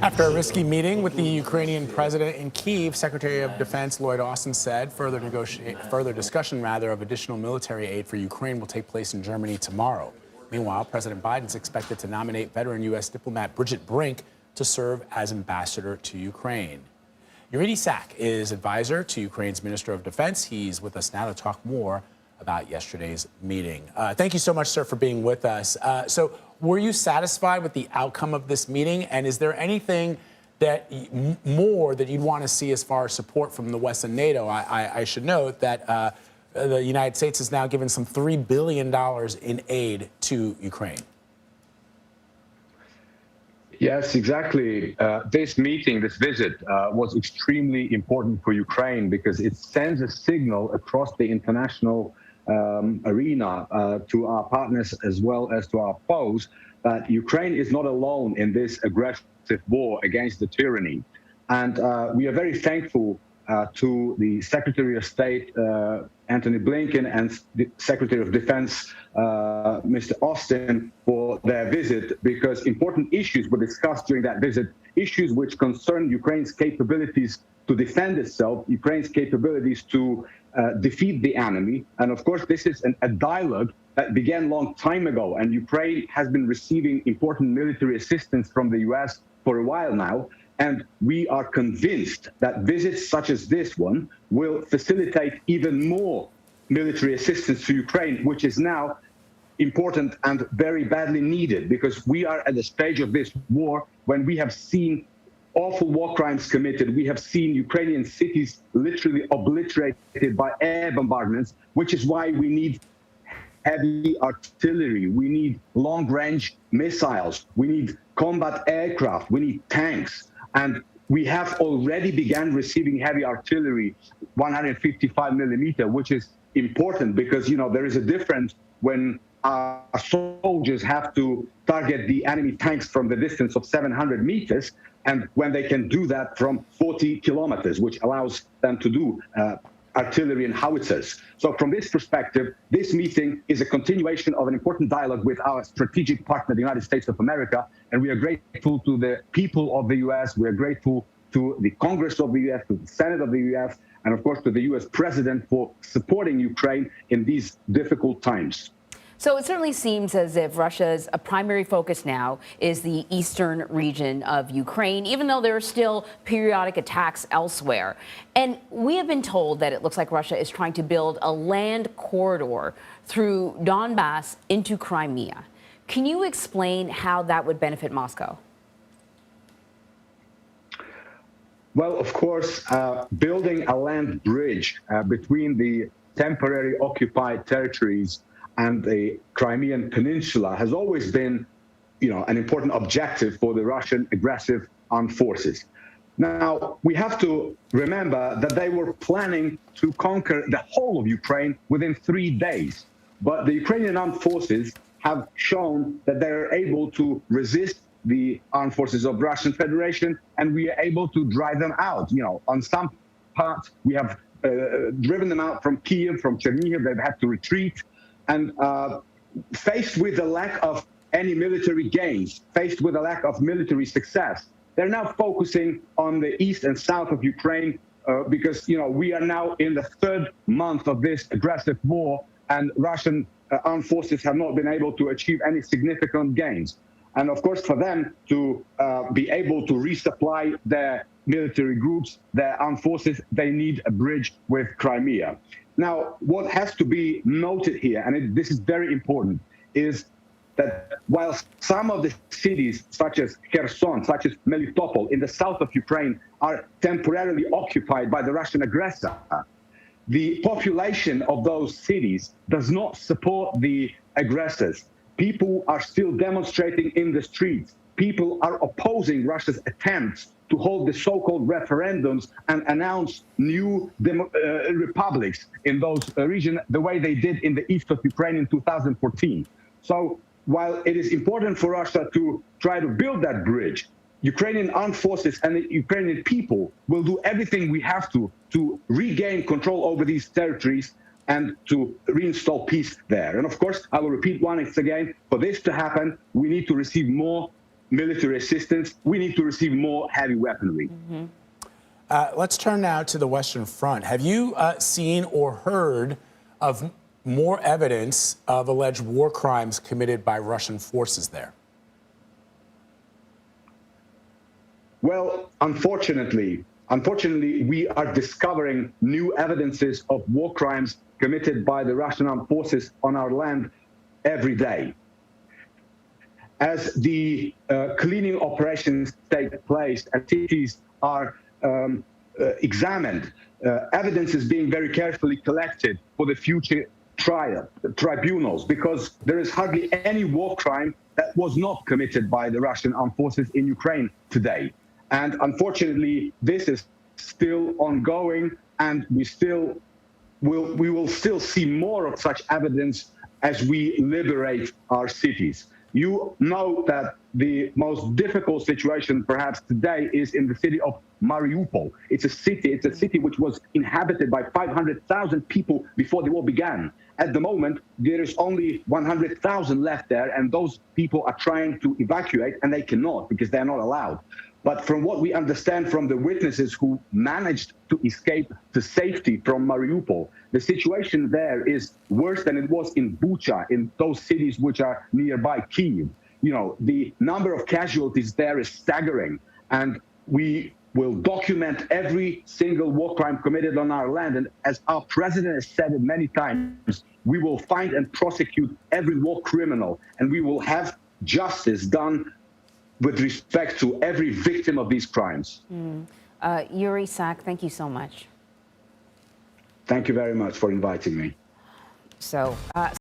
After a risky meeting with the Ukrainian president in Kyiv, Secretary of Defense Lloyd Austin said further discussion of additional military aid for Ukraine will take place in Germany tomorrow. Meanwhile, President Biden is expected to nominate veteran U.S. diplomat Bridget Brink to serve as ambassador to Ukraine. Yuri Sak is advisor to Ukraine's Minister of Defense. He's with us now to talk more about yesterday's meeting. Thank you so much, sir, for being with us. So were you satisfied with the outcome of this meeting? And is there anything that more that you'd want to see as far as support from the West and NATO? I should note that the United States has now given some $3 billion in aid to Ukraine. Yes, exactly. This meeting, this visit, was extremely important for Ukraine because it sends a signal across the international arena to our partners as well as to our foes that Ukraine is not alone in this aggressive war against the tyranny. And we are very thankful to the Secretary of State, Antony Blinken, and the Secretary of Defense, Mr. Austin, for their visit, because important issues were discussed during that visit, issues which concern Ukraine's capabilities to defend itself, Ukraine's capabilities to defeat the enemy. And of course, this is a dialogue that began a long time ago, and Ukraine has been receiving important military assistance from the US for a while now. And we are convinced that visits such as this one will facilitate even more military assistance to Ukraine, which is now important and very badly needed, because we are at the stage of this war when we have seen awful war crimes committed. We have seen Ukrainian cities literally obliterated by air bombardments, which is why we need heavy artillery, we need long-range missiles, we need combat aircraft, we need tanks. And we have already begun receiving heavy artillery, 155 millimeter, which is important because, you know, there is a difference when our soldiers have to target the enemy tanks from the distance of 700 meters, and when they can do that from 40 kilometers, which allows them to do artillery and howitzers. So from this perspective, this meeting is a continuation of an important dialogue with our strategic partner, the United States of America, and we are grateful to the people of the US, we are grateful to the Congress of the US, to the Senate of the US, and of course to the US President for supporting Ukraine in these difficult times. So it certainly seems as if Russia's primary focus now is the eastern region of Ukraine, even though there are still periodic attacks elsewhere. And we have been told that it looks like Russia is trying to build a land corridor through Donbass into Crimea. Can you explain how that would benefit Moscow? Well, of course, building a land bridge between the temporary occupied territories and the Crimean Peninsula has always been, you know, an important objective for the Russian aggressive armed forces. Now, we have to remember that they were planning to conquer the whole of Ukraine within 3 days. But the Ukrainian armed forces have shown that they're able to resist the armed forces of Russian Federation, and we are able to drive them out. You know, on some parts, we have driven them out from Kyiv, from Chernihiv. They've had to retreat. And faced with the lack of any military gains, faced with a lack of military success, they're now focusing on the east and south of Ukraine because, you know, we are now in the 3rd month of this aggressive war, and Russian armed forces have not been able to achieve any significant gains. And of course, for them to be able to resupply their military groups, their armed forces, they need a bridge with Crimea. Now, what has to be noted here, and this is very important, is that while some of the cities, such as Kherson, such as Melitopol, in the south of Ukraine, are temporarily occupied by the Russian aggressor, the population of those cities does not support the aggressors. People are still demonstrating in the streets. People are opposing Russia's attempts to hold the so-called referendums and announce new republics in those regions, the way they did in the east of Ukraine in 2014. So while it is important for Russia to try to build that bridge, Ukrainian armed forces and the Ukrainian people will do everything we have to regain control over these territories and to reinstall peace there. And of course, I will repeat once again, for this to happen, we need to receive more military assistance. We need to receive more heavy weaponry. Let's turn now to the Western Front. Have you seen or heard of more evidence of alleged war crimes committed by Russian forces there? Well, unfortunately, we are discovering new evidences of war crimes committed by the Russian armed forces on our land every day. As the cleaning operations take place and cities are examined, evidence is being very carefully collected for the future tribunals, because there is hardly any war crime that was not committed by the Russian armed forces in Ukraine today. And unfortunately, this is still ongoing, and we will still see more of such evidence as we liberate our cities. You know that the most difficult situation perhaps today is in the city of Mariupol. It's a city which was inhabited by 500,000 people before the war began. At the moment, there is only 100,000 left there, and those people are trying to evacuate, and they cannot because they're not allowed. But from what we understand from the witnesses who managed to escape to safety from Mariupol, the situation there is worse than it was in Bucha, in those cities which are nearby Kyiv. You know, the number of casualties there is staggering, and we will document every single war crime committed on our land. And as our president has said it many times, we will find and prosecute every war criminal, and we will have justice done with respect to every victim of these crimes. Yuri Sak, thank you so much. Thank you very much for inviting me. So.